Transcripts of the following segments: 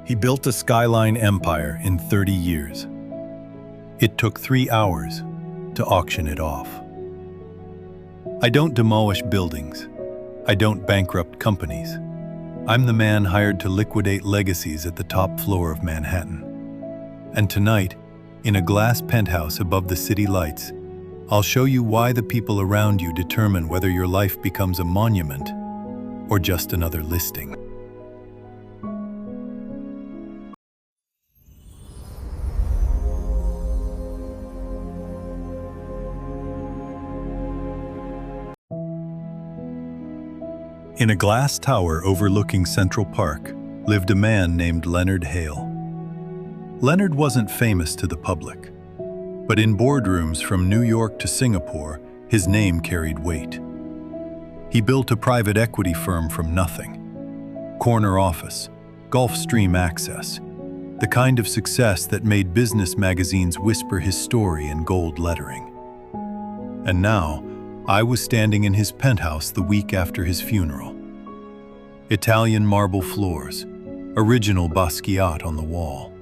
He built a skyline empire in 30 years. It took 3 hours to auction it off. I don't demolish buildings. I don't bankrupt companies. I'm the man hired to liquidate legacies at the top floor of Manhattan. And tonight, in a glass penthouse above the city lights, I'll show you why the people around you determine whether your life becomes a monument or just another listing. In a glass tower overlooking Central Park lived a man named Leonard Hale. Leonard wasn't famous to the public, but in boardrooms from New York to Singapore, his name carried weight. He built a private equity firm from nothing. Corner office, Gulfstream access, the kind of success that made business magazines whisper his story in gold lettering. And now, I was standing in his penthouse the week after his funeral. Italian marble floors, original Basquiat on the wall.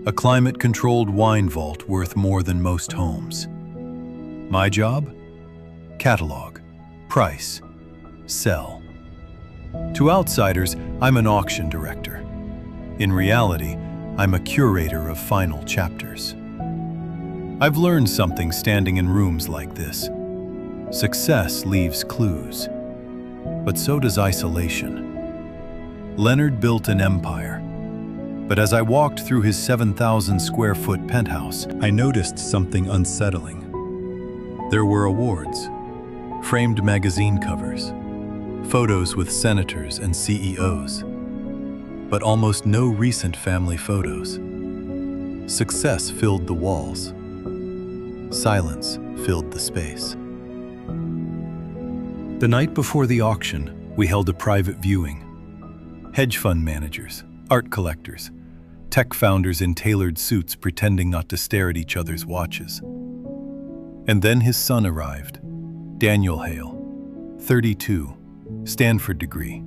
A climate-controlled wine vault worth more than most homes. My job? Catalog, price, sell. To outsiders, I'm an auction director. In reality, I'm a curator of final chapters. I've learned something standing in rooms like this. Success leaves clues, but so does isolation. Leonard built an empire, but as I walked through his 7,000 square foot penthouse, I noticed something unsettling. There were awards, framed magazine covers, photos with senators and CEOs, but almost no recent family photos. Success filled the walls. Silence filled the space. The night before the auction, we held a private viewing. Hedge fund managers, art collectors, tech founders in tailored suits pretending not to stare at each other's watches. And then his son arrived, Daniel Hale, 32, Stanford degree,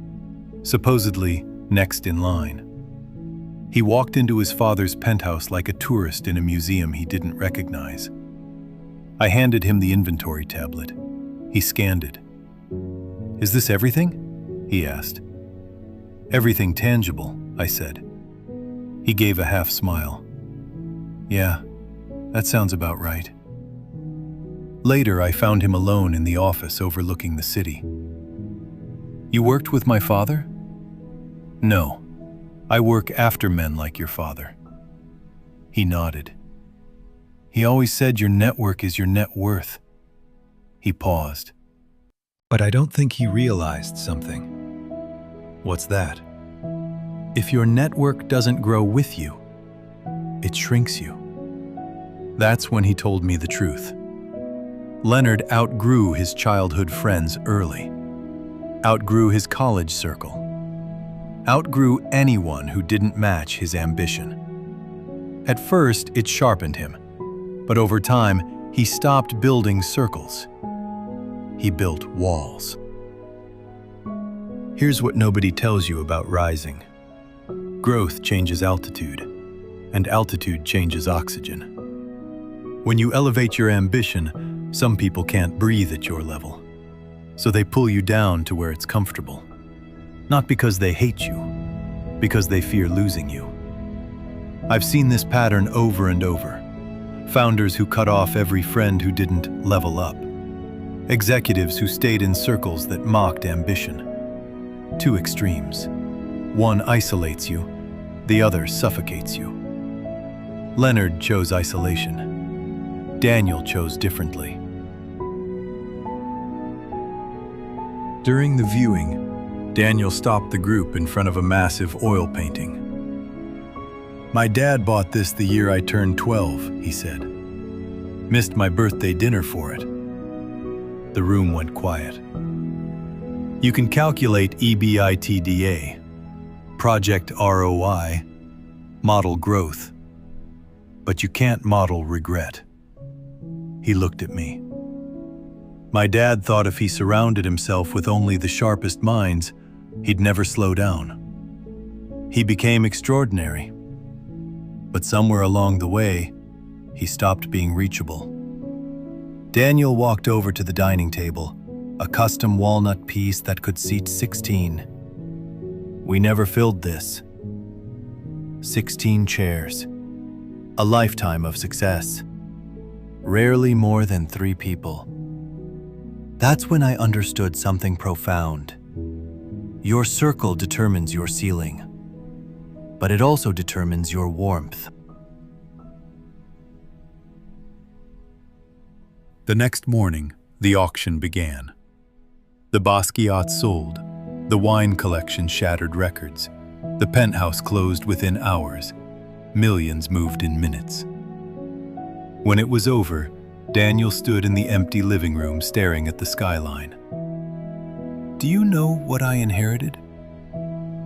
supposedly next in line. He walked into his father's penthouse like a tourist in a museum he didn't recognize. I handed him the inventory tablet. He scanned it. "Is this everything?" he asked. "Everything tangible," I said. He gave a half smile. "Yeah, that sounds about right." Later, I found him alone in the office overlooking the city. "You worked with my father?" "No, I work after men like your father." He nodded. "He always said your network is your net worth." He paused. But I don't think he realized something. "What's that?" "If your network doesn't grow with you, it shrinks you." That's when he told me the truth. Leonard outgrew his childhood friends early, outgrew his college circle, outgrew anyone who didn't match his ambition. At first, it sharpened him, but over time, he stopped building circles. He built walls. Here's what nobody tells you about rising. Growth changes altitude, and altitude changes oxygen. When you elevate your ambition, some people can't breathe at your level, so they pull you down to where it's comfortable. Not because they hate you, because they fear losing you. I've seen this pattern over and over. Founders who cut off every friend who didn't level up. Executives who stayed in circles that mocked ambition. Two extremes. One isolates you, the other suffocates you. Leonard chose isolation. Daniel chose differently. During the viewing, Daniel stopped the group in front of a massive oil painting. "My dad bought this the year I turned 12, he said. "Missed my birthday dinner for it." The room went quiet. You can calculate EBITDA, project ROI, model growth, but you can't model regret. He looked at me. My dad thought if he surrounded himself with only the sharpest minds, he'd never slow down. He became extraordinary. But somewhere along the way, he stopped being reachable. Daniel walked over to the dining table, a custom walnut piece that could seat 16. We never filled this. 16 chairs. A lifetime of success. Rarely more than 3 people. That's when I understood something profound. Your circle determines your ceiling, but it also determines your warmth. The next morning, the auction began. The Basquiat sold. The wine collection shattered records. The penthouse closed within hours. Millions moved in minutes. When it was over, Daniel stood in the empty living room staring at the skyline. Do you know what I inherited?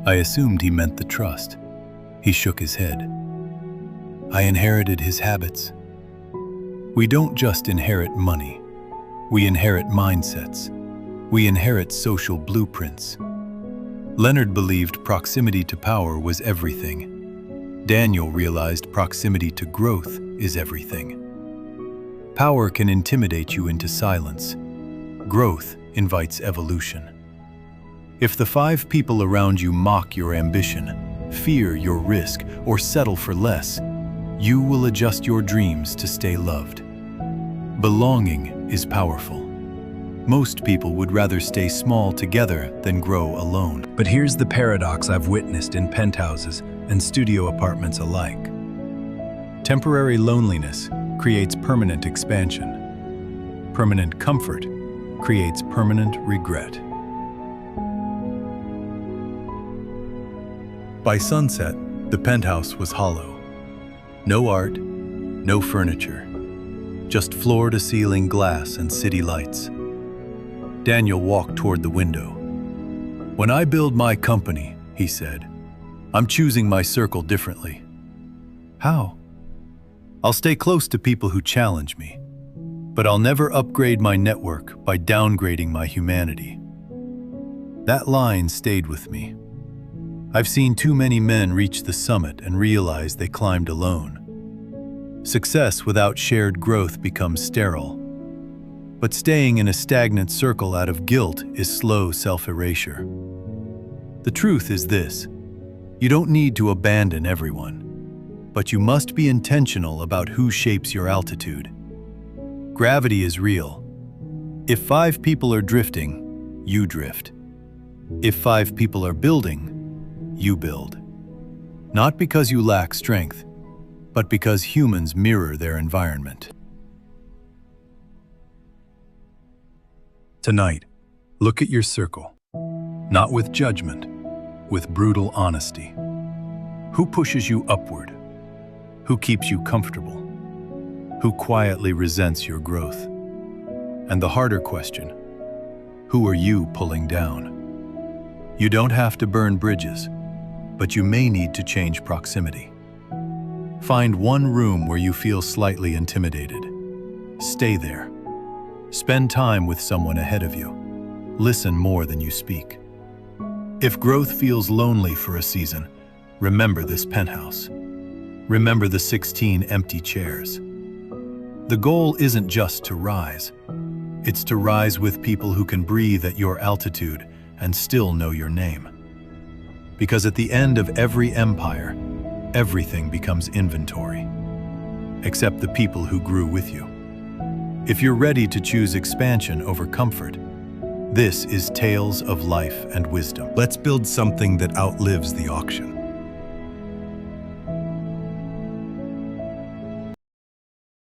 I assumed he meant the trust. He shook his head. I inherited his habits. We don't just inherit money. We inherit mindsets. We inherit social blueprints. Leonard believed proximity to power was everything. Daniel realized proximity to growth is everything. Power can intimidate you into silence. Growth invites evolution. If the 5 people around you mock your ambition, fear your risk, or settle for less, you will adjust your dreams to stay loved. Belonging is powerful. Most people would rather stay small together than grow alone. But here's the paradox I've witnessed in penthouses and studio apartments alike. Temporary loneliness creates permanent expansion. Permanent comfort creates permanent regret. By sunset, the penthouse was hollow. No art, no furniture, just floor-to-ceiling glass and city lights. Daniel walked toward the window. When I build my company, he said, I'm choosing my circle differently. How? I'll stay close to people who challenge me, but I'll never upgrade my network by downgrading my humanity. That line stayed with me. I've seen too many men reach the summit and realize they climbed alone. Success without shared growth becomes sterile. But staying in a stagnant circle out of guilt is slow self-erasure. The truth is this: you don't need to abandon everyone, but you must be intentional about who shapes your altitude. Gravity is real. If 5 people are drifting, you drift. If 5 people are building, you build. Not because you lack strength, but because humans mirror their environment. Tonight, look at your circle. Not with judgment, with brutal honesty. Who pushes you upward? Who keeps you comfortable? Who quietly resents your growth? And the harder question, who are you pulling down? You don't have to burn bridges, but you may need to change proximity. Find one room where you feel slightly intimidated. Stay there. Spend time with someone ahead of you. Listen more than you speak. If growth feels lonely for a season, remember this penthouse. Remember the 16 empty chairs. The goal isn't just to rise. It's to rise with people who can breathe at your altitude and still know your name. Because at the end of every empire, everything becomes inventory, except the people who grew with you. If you're ready to choose expansion over comfort, this is Tales of Life and Wisdom. Let's build something that outlives the auction.